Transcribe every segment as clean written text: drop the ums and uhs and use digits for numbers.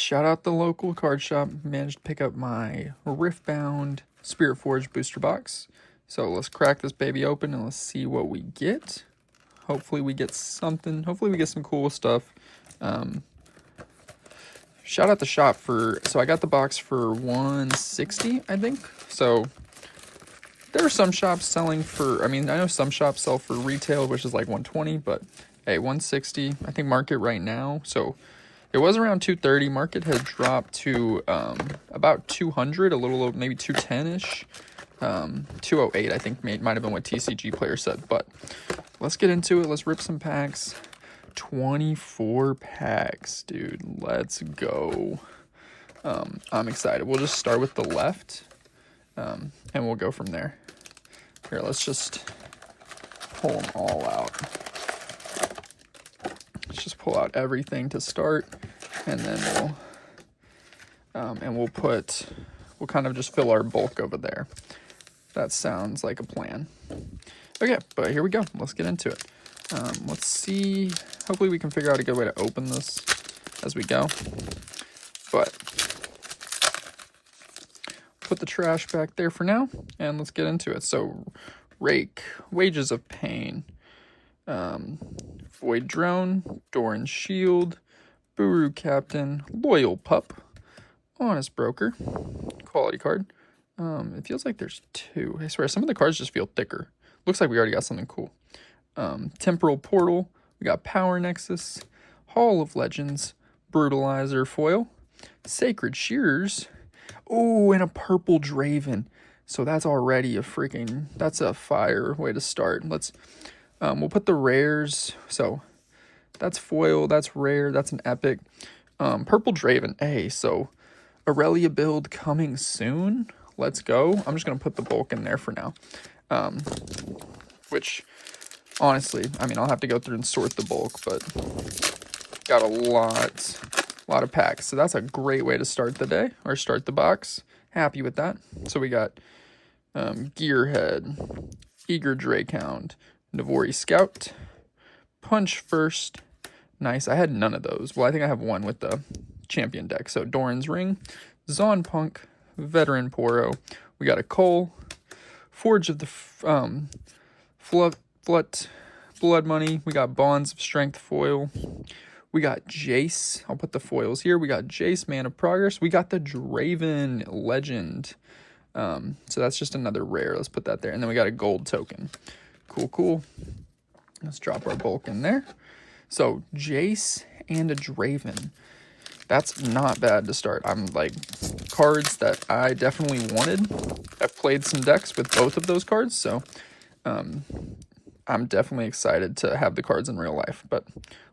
Shout out the local card shop. Managed to pick up my Riftbound Spiritforged booster box. So let's crack this baby open and let's see what we get. Hopefully we get something. Hopefully we get some cool stuff. Shout out the shop for, so I got the box for $160, I think. So there are some shops selling for, I know some shops sell for retail, which is like $120, but hey, $160, I think market right now. So it was around $230. Market had dropped to about $200, a little, maybe $210-ish. $208, I think might have been what TCG player said. But let's get into it. Let's rip some packs. 24 packs, dude. Let's go. I'm excited. We'll just start with the left, and we'll go from there. Here, let's just pull them all out. Let's just pull out everything to start, and then we'll kind of just fill our bulk over there. That sounds like a plan. Okay, but here we go. Let's get into it. Let's see. Hopefully we can figure out a good way to open this as we go. But put the trash back there for now, and let's get into it. So, Rake, Wages of Pain, Void Drone, Doran's Shield, Buru Captain, Loyal Pup, Honest Broker, quality card. It feels like there's two. I swear, some of the cards just feel thicker. Looks like we already got something cool. Temporal Portal, we got Power Nexus, Hall of Legends, Brutalizer Foil, Sacred Shears, oh, and a Purple Draven. So that's already that's a fire way to start. Let's, we'll put the rares. So that's foil, that's rare, that's an epic. Purple Draven, hey, so Aurelia build coming soon. Let's go. I'm just going to put the bulk in there for now. Which, honestly, I'll have to go through and sort the bulk, but got a lot of packs. So that's a great way to start the day, or start the box. Happy with that. So we got Gearhead, Eager Drakehound, Navori Scout, Punch First. Nice. I had none of those. Well, I think I have one with the champion deck. So Doran's Ring, Zonpunk, Veteran Poro. We got a Cole, Forge of the Blood Money. We got Bonds of Strength foil. We got Jace. I'll put the foils here. We got Jace, Man of Progress. We got the Draven Legend. So that's just another rare. Let's put that there. And then we got a gold token. Cool. Let's drop our bulk in there. So Jace and a Draven. That's not bad to start. I'm like, cards that I definitely wanted. I've played some decks with both of those cards, so I'm definitely excited to have the cards in real life. But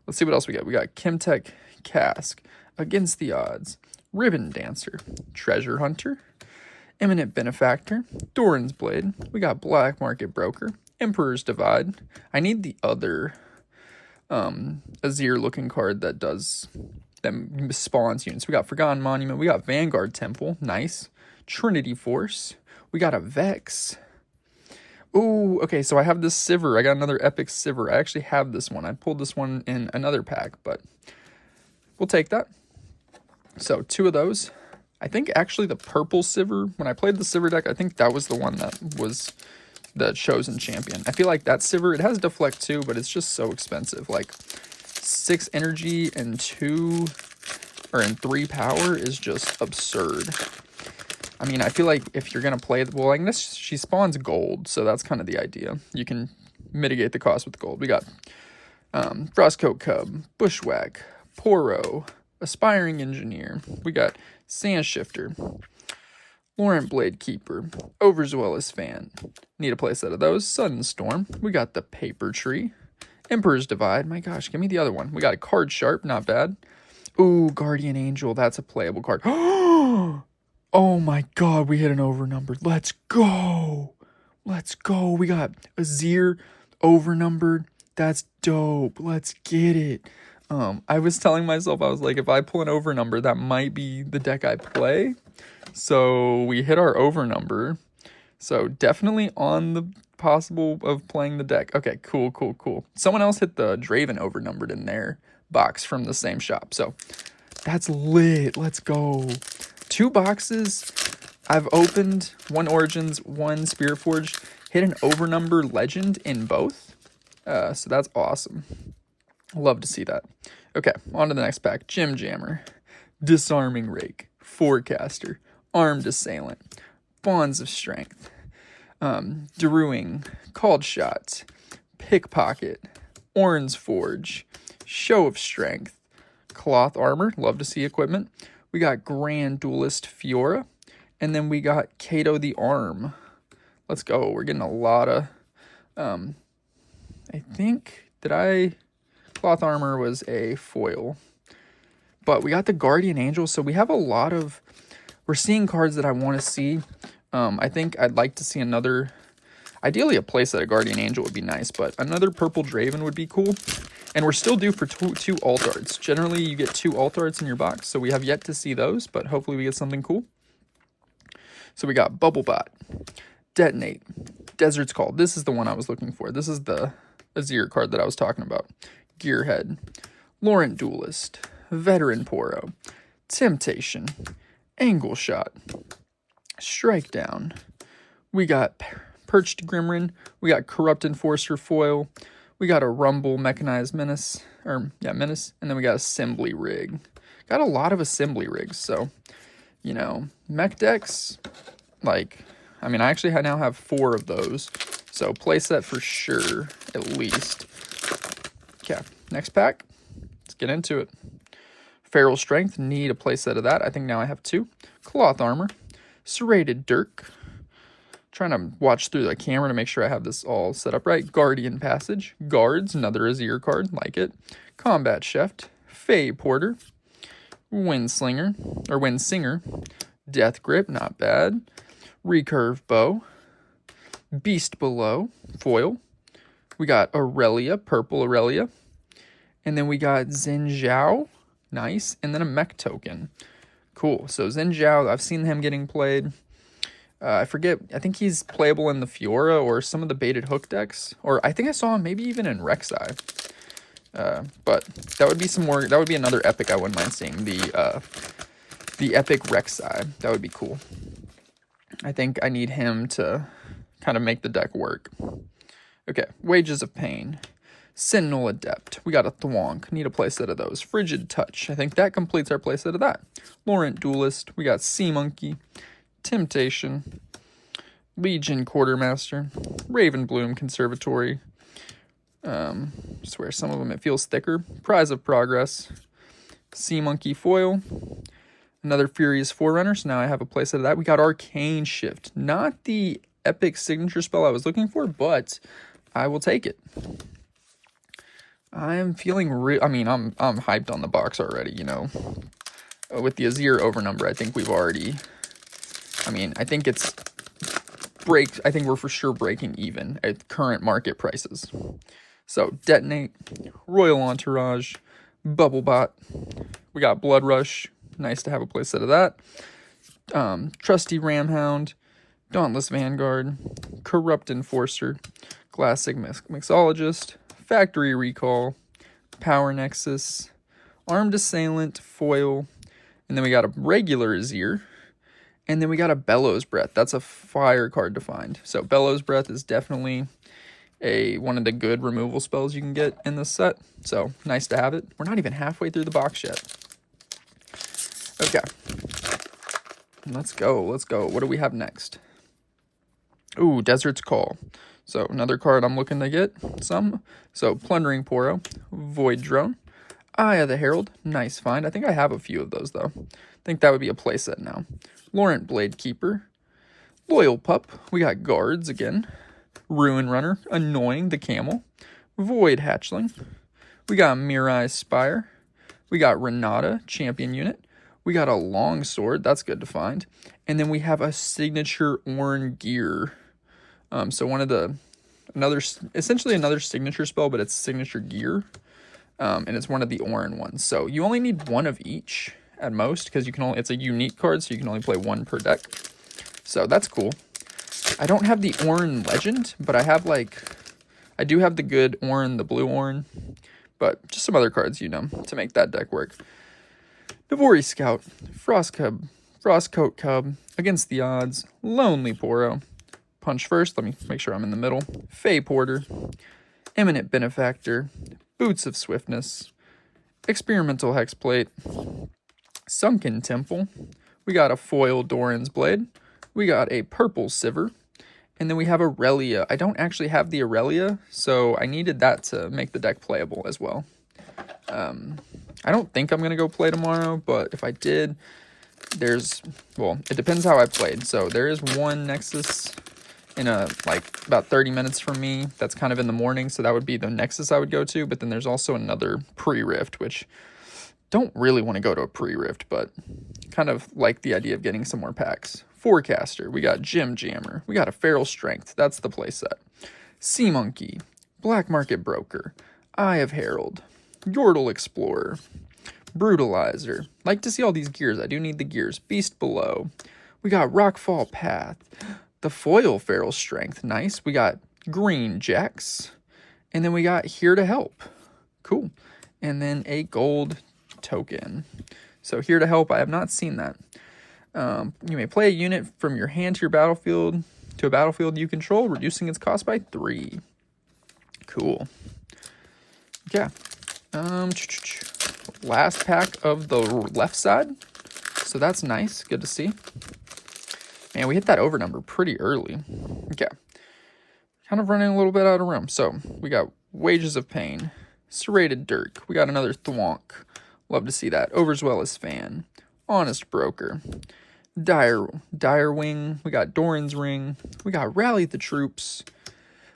let's see what else we got. We got Chemtech Cask, Against the Odds, Ribbon Dancer, Treasure Hunter, Eminent Benefactor, Doran's Blade. We got Black Market Broker, Emperor's Divide. I need the other Azir looking card that does them spawns units. We got Forgotten Monument. We got Vanguard Temple. Nice. Trinity Force. We got a Vex. Ooh, okay, so I have this Sivir. I got another epic Sivir. I actually have this one. I pulled this one in another pack, but we'll take that. So 2 of those. I think actually the purple Sivir, when I played the Sivir deck, I think that was the one that was the chosen champion. I feel like that Sivir, it has deflect too, but it's just so expensive. Like 6 energy and 3 power is just absurd. I feel like if you're going to play, well, I guess she spawns gold, so that's kind of the idea. You can mitigate the cost with gold. We got Frostcoat Cub, Bushwhack, Poro, Aspiring Engineer. We got Sand Shifter, Laurent Blade Keeper, Overzealous Fan. Need a playset of those. Sudden Storm. We got the Paper Tree, Emperor's Divide. My gosh, give me the other one. We got a Card Sharp, not bad. Ooh, Guardian Angel. That's a playable card. Oh my god, we hit an overnumbered. Let's go. We got Azir overnumbered. That's dope. Let's get it. I was telling myself, I was like, if I pull an overnumber, that might be the deck I play. So we hit our overnumber. So definitely on the possible of playing the deck. Okay, cool. Someone else hit the Draven overnumbered in their box from the same shop. So That's lit. Let's go. 2 boxes. I've opened 1 Origins, 1 Spiritforged. Hit an Overnumber Legend in both. So that's awesome. Love to see that. Okay, on to the next pack. Gym Jammer, Disarming Rake, Forecaster, Armed Assailant, Bonds of Strength, Druing, Called Shot, Pickpocket, Orin's Forge, Show of Strength, Cloth Armor, love to see equipment. We got Grand Duelist Fiora, and then we got Kato the Arm. Let's go. We're getting a lot of, I think, Cloth Armor was a foil. But we got the Guardian Angel, so we have a lot of, we're seeing cards that I want to see. I think I'd like to see another, ideally a playset of Guardian Angel would be nice, but another Purple Draven would be cool. And we're still due for two alt arts. Generally, you get 2 alt arts in your box, so we have yet to see those, but hopefully we get something cool. So we got Bubblebot, Detonate, Desert's Call. This is the one I was looking for. This is the Azir card that I was talking about. Gearhead, Laurent Duelist, Veteran Poro, Temptation, Angle Shot, Strike Down. We got Perched Grimrin. We got Corrupt Enforcer Foil. We got a Rumble Mechanized Menace. Menace. And then we got Assembly Rig. Got a lot of Assembly Rigs. So, you know, mech decks, like, I mean, I actually now have 4 of those. So playset for sure, at least. Okay, next pack. Let's get into it. Feral Strength, need a playset of that. I think now I have 2. Cloth Armor, Serrated Dirk. Trying to watch through the camera to make sure I have this all set up right. Guardian Passage, Guards, another Azir card, like it. Combat Chef, Fey Porter, Windslinger, or Windsinger, Death Grip, not bad. Recurve Bow, Beast Below, foil. We got Aurelia, purple Aurelia. And then we got Xin Zhao, nice. And then a mech token. Cool. So Xin Zhao, I've seen him getting played. I forget, I think he's playable in the Fiora or some of the baited hook decks. Or I think I saw him maybe even in Rek'Sai. But that would be that would be another epic I wouldn't mind seeing. The epic Rek'Sai. That would be cool. I think I need him to kind of make the deck work. Okay, Wages of Pain. Sentinel Adept. We got a Thwonk. Need a playset of those. Frigid Touch. I think that completes our playset of that. Laurent Duelist. We got Sea Monkey. Temptation. Legion Quartermaster. Ravenbloom Conservatory. Swear some of them it feels thicker. Prize of Progress. Sea Monkey Foil. Another Furious Forerunner. So now I have a playset of that. We got Arcane Shift. Not the epic signature spell I was looking for, but I will take it. I am feeling I'm hyped on the box already, you know. With the Azir Overnumber, I think we've already, I think I think we're for sure breaking even at current market prices. So, Detonate, Royal Entourage, Bubblebot. We got Blood Rush. Nice to have a playset of that. Trusty Ramhound, Dauntless Vanguard, Corrupt Enforcer, Classic Mixologist, Factory Recall, Power Nexus, Armed Assailant, Foil, and then we got a regular Azir, and then we got a Bellows Breath. That's a fire card to find. So Bellows Breath is definitely one of the good removal spells you can get in this set. So nice to have it. We're not even halfway through the box yet. Okay. Let's go. What do we have next? Ooh, Desert's Call. So another card I'm looking to get some. So Plundering Poro, Void Drone, Eye of the Herald, nice find. I think I have a few of those though. I think that would be a playset now. Laurent Blade Keeper, Loyal Pup, we got Guards again. Ruin Runner, Annoying the Camel, Void Hatchling, we got Mirai Spire, we got Renata, Champion Unit, we got a Longsword, that's good to find. And then we have a signature Ornn Gear. So essentially another signature spell, but it's signature gear. And it's one of the Ornn ones. So you only need 1 of each at most, because it's a unique card, so you can only play 1 per deck. So that's cool. I don't have the Ornn Legend, but I do have the good Ornn, the blue Ornn, but just some other cards, to make that deck work. Navori Scout, Frostcoat Cub, Against the Odds, Lonely Poro, Punch First, let me make sure I'm in the middle, Fey Porter, Eminent Benefactor, Boots of Swiftness, Experimental Hexplate, Sunken Temple, we got a foil Doran's Blade, we got a purple Sivir, and then we have Aurelia. I don't actually have the Aurelia, so I needed that to make the deck playable as well. I don't think I'm going to go play tomorrow, but if I did, well, it depends how I played. So there is one Nexus in about 30 minutes from me that's kind of in the morning, so that would be the Nexus I would go to, but then there's also another pre-Rift, which don't really want to go to a pre-Rift, but kind of like the idea of getting some more packs. Forecaster, we got Gem Jammer, we got a Feral Strength, that's the playset. Sea Monkey, Black Market Broker, Eye of Herald, Yordle Explorer, Brutalizer. Like to see all these gears. I do need the gears. Beast Below. We got Rockfall Path. The foil Feral Strength. Nice. We got Green Jax. And then we got Here to Help. Cool. And then a gold token. So Here to Help, I have not seen that. You may play a unit from your hand to your battlefield to a battlefield you control, reducing its cost by 3. Cool. Yeah. Last pack of the left side. So that's nice. Good to see. Man, we hit that overnumber pretty early. Okay. Kind of running a little bit out of room. So we got Wages of Pain. Serrated Dirk. We got another Thwonk. Love to see that. Overswell Fan. Honest Broker. Direwing. We got Doran's Ring. We got Rally the Troops.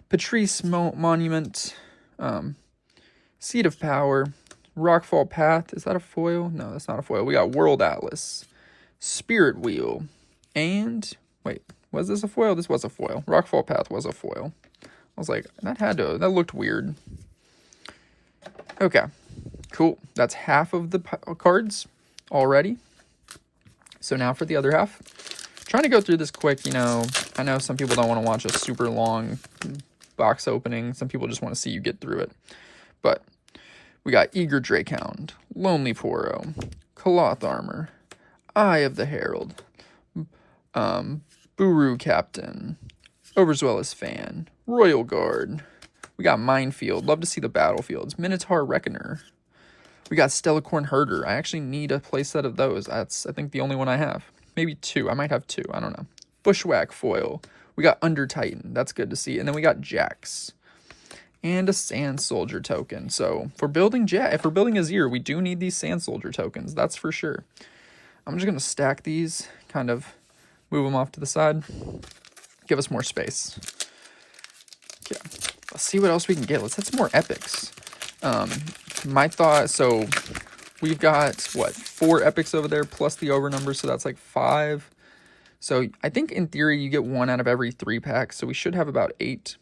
Patrice Monument. Seat of Power. Rockfall Path. Is that a foil? No, that's not a foil. We got World Atlas. Spirit Wheel. And, wait, was this a foil? This was a foil. Rockfall Path was a foil. I was like, that looked weird. Okay, cool. That's half of the cards already. So now for the other half. Trying to go through this quick, I know some people don't want to watch a super long box opening. Some people just want to see you get through it. But we got Eager Drakehound, Lonely Poro, Cloth Armor, Eye of the Herald, Buru Captain, Overswell Fan, Royal Guard. We got Minefield. Love to see the battlefields. Minotaur Reckoner. We got Stellacorn Herder. I actually need a playset of those. That's, I think, the only one I have. Maybe 2. I might have 2. I don't know. Bushwhack Foil. We got Under Titan. That's good to see. And then we got Jax. And a Sand Soldier token. So if we're building Azir, we do need these Sand Soldier tokens. That's for sure. I'm just going to stack these. Kind of move them off to the side. Give us more space. Okay. Let's see what else we can get. Let's hit some more epics. My thought, so we've got, 4 epics over there plus the overnumber, so that's like 5. So I think in theory you get 1 out of every 3 packs, so we should have about 8.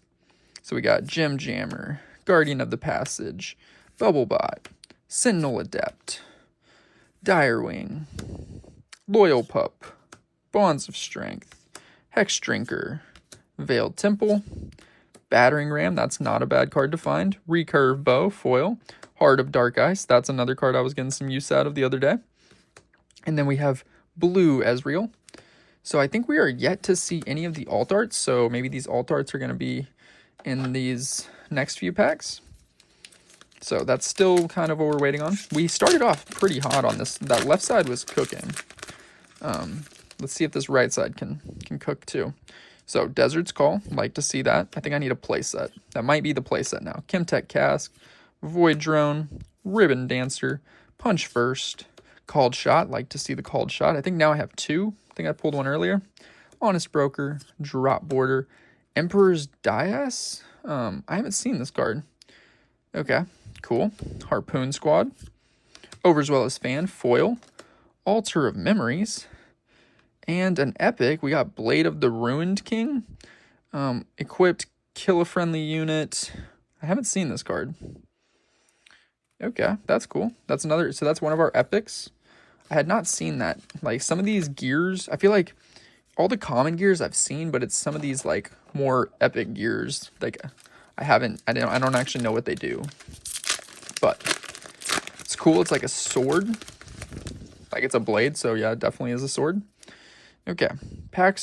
So we got Gem Jammer, Guardian of the Passage, Bubblebot, Sentinel Adept, Direwing, Loyal Pup, Bonds of Strength, Hex Drinker, Veiled Temple, Battering Ram, that's not a bad card to find, Recurve Bow, foil, Heart of Dark Ice, that's another card I was getting some use out of the other day. And then we have Blue Ezreal. So I think we are yet to see any of the alt arts, so maybe these alt arts are going to be in these next few packs. So that's still kind of what we're waiting on. We started off pretty hot on this. That left side was cooking. Let's see if this right side can cook too. So Desert's Call, like to see that. I think I need a playset. That might be the playset now. Chemtech Cask, Void Drone, Ribbon Dancer, Punch First, Called Shot, like to see the Called Shot. I think now I have 2. I think I pulled one earlier. Honest Broker, Drop Border, Emperor's Dias. I haven't seen this card. Okay, cool. Harpoon Squad, Overswell Fan, foil, Altar of Memories, and an epic. We got Blade of the Ruined King. Equipped, kill a friendly unit. I haven't seen this card. Okay, that's cool. That's another, so that's one of our epics. I had not seen that. Like some of these gears, I feel like all the common gears I've seen, but it's some of these like more epic gears. Like I don't actually know what they do. But it's cool. It's like a sword. Like, it's a blade, so yeah, it definitely is a sword. Okay, pack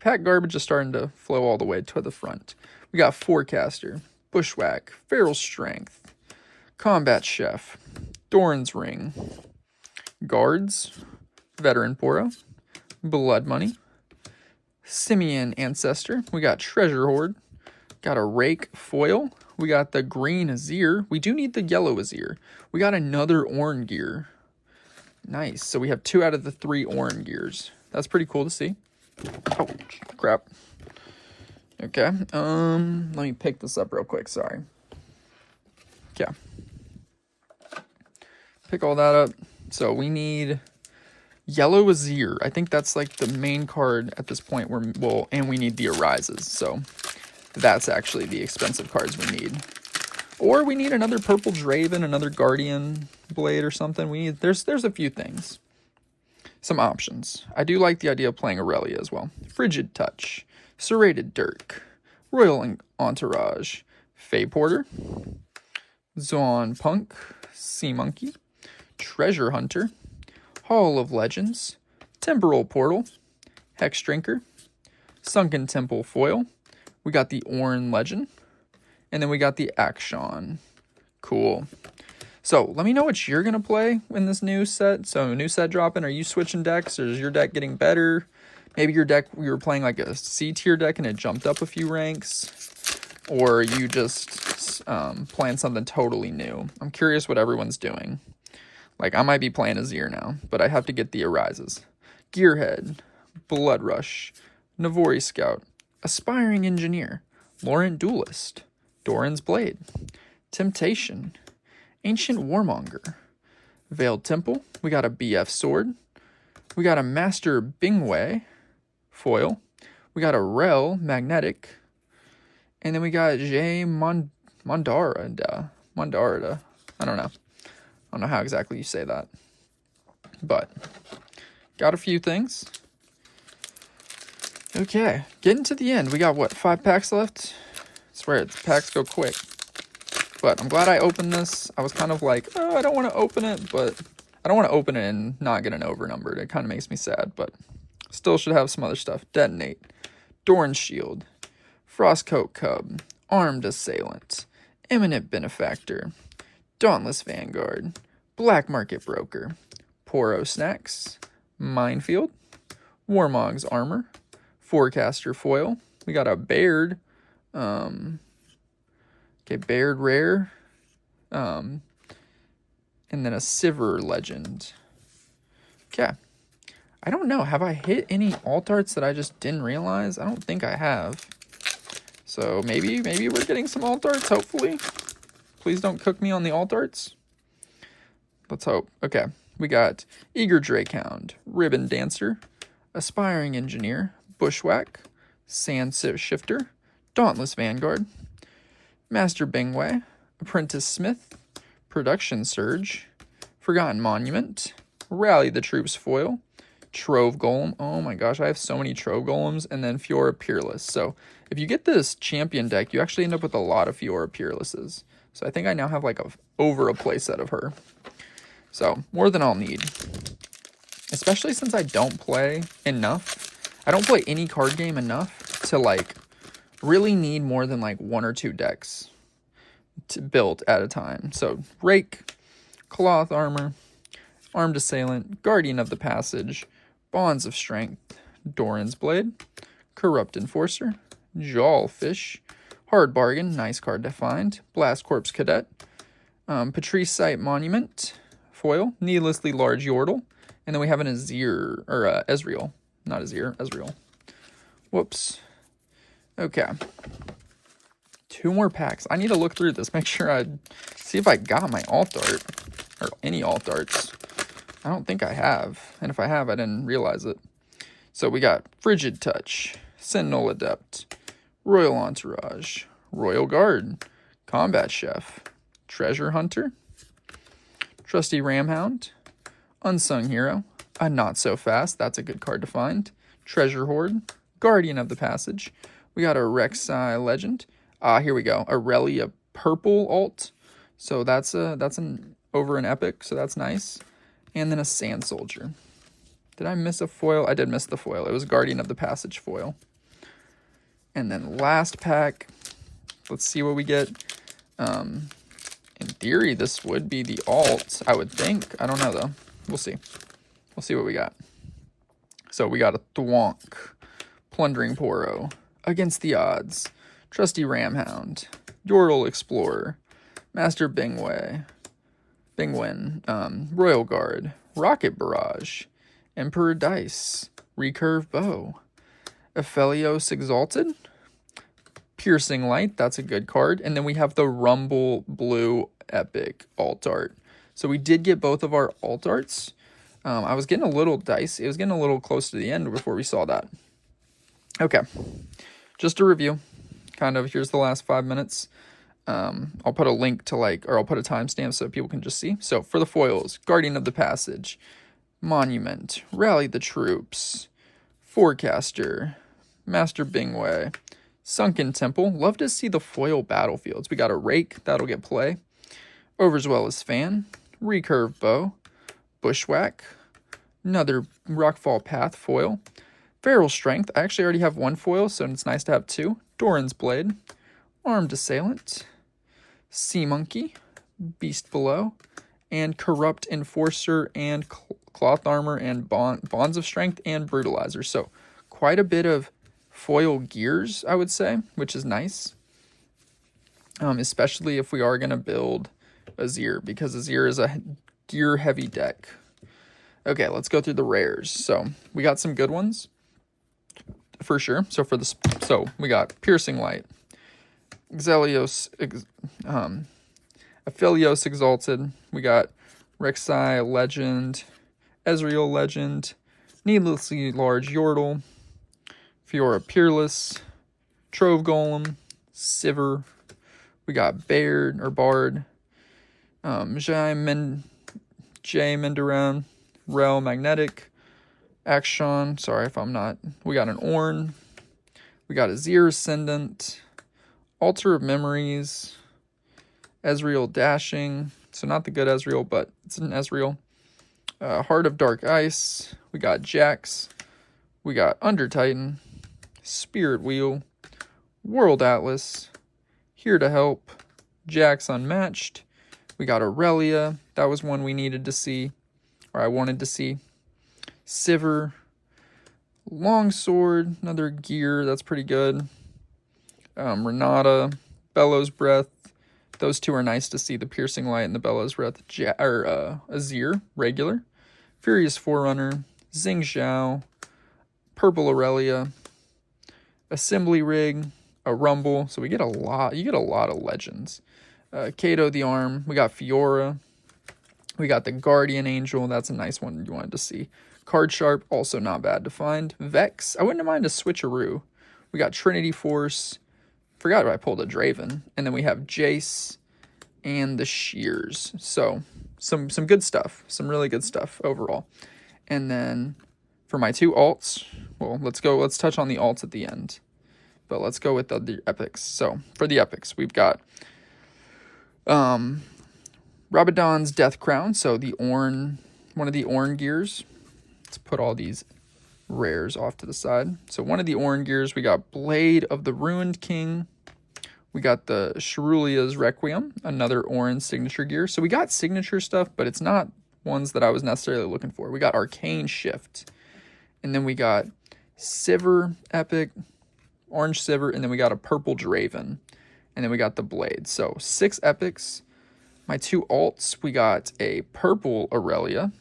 garbage is starting to flow all the way to the front. We got Forecaster, Bushwhack, Feral Strength, Combat Chef, Doran's Ring, Guards, Veteran Poro, Blood Money, Simian Ancestor. We got Treasure Hoard, got a Rake Foil. We got the green Azir. We do need the yellow Azir. We got another Ornn gear. Nice. So we have 2 out of the 3 Ornn gears. That's pretty cool to see. Oh, crap. Okay. Let me pick this up real quick. Sorry. Okay. Pick all that up. So we need yellow Azir. I think that's like the main card at this point. And we need the Arises. So that's actually the expensive cards we need. Or we need another purple Draven, another Guardian Blade or something. There's a few things. Some options. I do like the idea of playing Aurelia as well. Frigid Touch, Serrated Dirk, Royal Entourage, Fey Porter, Zoan Punk, Sea Monkey, Treasure Hunter, Hall of Legends, Temporal Portal, Hex Drinker, Sunken Temple Foil. We got the Ornn Legend, and then we got the Akshan. Cool. So let me know what you're going to play in this new set. So new set dropping. Are you switching decks, or is your deck getting better? Maybe your deck, you were playing like a C tier deck and it jumped up a few ranks. Or are you just playing something totally new? I'm curious what everyone's doing. Like, I might be playing Azir now, but I have to get the Arises. Gearhead, Blood Rush, Navori Scout, Aspiring Engineer, Laurent Duelist, Doran's Blade, Temptation, Ancient Warmonger, Veiled Temple. We got a BF Sword. We got a Master Bingwei Foil. We got a Rel Magnetic. And then we got J Mondarda. I don't know. I don't know how exactly you say that. But got a few things. Okay, getting to the end. We got, what, 5 packs left? I swear, packs go quick. But I'm glad I opened this. I was kind of like, oh, I don't want to open it, but I don't want to open it and not get an overnumbered. It kind of makes me sad, but still should have some other stuff. Detonate, Doran's Shield, Frostcoat Cub, Armed Assailant, Eminent Benefactor, Dauntless Vanguard, Black Market Broker, Poro Snacks, Minefield, Warmog's Armor, Forecaster Foil. We got a Baird, Baird Rare, and then a Sivir Legend. Okay. I don't know. Have I hit any alt arts that I just didn't realize? I don't think I have. So maybe we're getting some alt arts, hopefully. Please don't cook me on the alt arts. Let's hope. Okay. We got Eager Drakehound, Ribbon Dancer, Aspiring Engineer, Bushwhack, Sand Shifter, Dauntless Vanguard, Master Bingwei, Apprentice Smith, Production Surge, Forgotten Monument, Rally the Troops Foil, Trove Golem. Oh my gosh, I have so many Trove Golems, and then Fiora Peerless. So if you get this champion deck, you actually end up with a lot of Fiora Peerlesses. So I think I now have like over a playset of her. So more than I'll need. Especially since I don't play enough. I don't play any card game enough to like really need more than like 1 or 2 decks to build at a time. So Rake, Cloth Armor, Armed Assailant, Guardian of the Passage, Bonds of Strength, Doran's Blade, Corrupt Enforcer, Jawfish, Hard Bargain, nice card to find, Blast Corpse Cadet, Patrice Site Monument, Foil, Needlessly Large Yordle, and then we have an Azir, or Ezreal. Not Azir, Ezreal. Whoops. Okay. 2 more packs. I need to look through this, make sure I see if I got my alt art, or any alt arts. I don't think I have, and if I have, I didn't realize it. So we got Frigid Touch, Sentinel Adept, Royal Entourage, Royal Guard, Combat Chef, Treasure Hunter, Trusty Ramhound, Unsung Hero, a Not So Fast, that's a good card to find, Treasure Hoard, Guardian of the Passage. We got a Rek'Sai Legend. Here we go, Aurelia Purple alt. So that's an over an epic, so that's nice. And then a Sand Soldier. Did I miss a foil? I did miss the foil. It was Guardian of the Passage foil. And then last pack, let's see what we get. In theory, this would be the alt, I would think. I don't know, though. We'll see. We'll see what we got. So we got a Thwonk, Plundering Poro, Against the Odds, Trusty Ramhound, Yordle Explorer, Master Bingwin, Royal Guard, Rocket Barrage, Emperor Dice, Recurve Bow, Aphelios Exalted, Piercing Light, that's a good card. And then we have the Rumble Blue Epic alt art. So we did get both of our alt arts. I was getting a little dicey. It was getting a little close to the end before we saw that. Okay, just a review. Kind of, here's the last 5 minutes. I'll put a link to or I'll put a timestamp so people can just see. So for the foils, Guardian of the Passage, Monument, Rally the Troops, Forecaster, Master Bingwei, Sunken Temple. Love to see the foil battlefields. We got a Rake, that'll get play. Overswell Fan, Recurve Bow, Bushwhack, another Rockfall Path foil, Feral Strength. I actually already have one foil, so it's nice to have two. Doran's Blade, Armed Assailant, Sea Monkey, Beast Below, and Corrupt Enforcer, and Cloth Armor, and Bonds of Strength, and Brutalizer. So quite a bit of foil gears, I would say, which is nice. Especially if we are going to build Azir, because Azir is a gear-heavy deck. Okay, let's go through the rares. So we got some good ones, for sure. So we got Piercing Light, Aphelios Exalted. We got Rek'Sai Legend, Ezreal Legend, Needlessly Large Yordle, Fiora Peerless, Trove Golem, Sivir. We got Bard, Jay Menderan, Rel Magnetic, Action. Sorry if I'm not. We got an Ornn. We got Azir Ascendant, Altar of Memories, Ezreal Dashing. So not the good Ezreal, but it's an Ezreal. Heart of Dark Ice. We got Jax. We got Under Titan, Spirit Wheel, World Atlas, Here to Help, Jax Unmatched. We got Aurelia. That was one we needed to see, or I wanted to see. Sivir, Longsword, another gear. That's pretty good. Renata, Bellows Breath. Those two are nice to see, the Piercing Light and the Bellows Breath. Azir, regular. Furious Forerunner, Xing Zhao, Purple Aurelia, Assembly Rig, a Rumble. So we get a lot. You get a lot of legends. Kato the Arm. We got Fiora. We got the Guardian Angel. That's a nice one you wanted to see. Card Sharp, also not bad to find. Vex. I wouldn't mind a switcheroo. We got Trinity Force. Forgot I pulled a Draven. And then we have Jace and the Shears. So some good stuff. Some really good stuff overall. And then for my two alts, well, let's touch on the alts at the end. But let's go with the epics. So for the epics, we've got Rabadon's Death Crown. So the Ornn, one of the Ornn gears. Let's put all these rares off to the side. So one of the Ornn gears, we got Blade of the Ruined King. We got the Cherulia's Requiem, another Ornn signature gear. So we got signature stuff, but it's not ones that I was necessarily looking for. We got Arcane Shift. And then we got Sivir Epic, Orange Sivir, and then we got a Purple Draven. And then we got the Blade. So 6 epics. My two alts, we got a Purple Aurelia.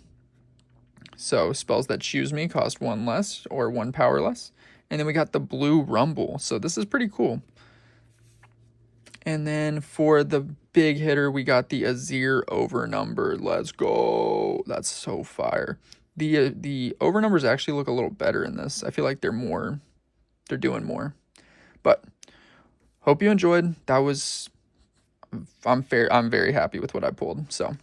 So spells that choose me cost 1 less or 1 power less. And then we got the Blue Rumble. So this is pretty cool. And then for the big hitter, we got the Azir Overnumbered. Let's go. That's so fire. The overnumbers actually look a little better in this. I feel like they're doing more. But hope you enjoyed. I'm very happy with what I pulled. So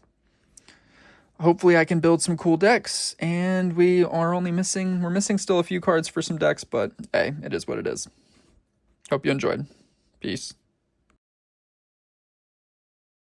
hopefully I can build some cool decks, and we're missing still a few cards for some decks, but hey, it is what it is. Hope you enjoyed. Peace.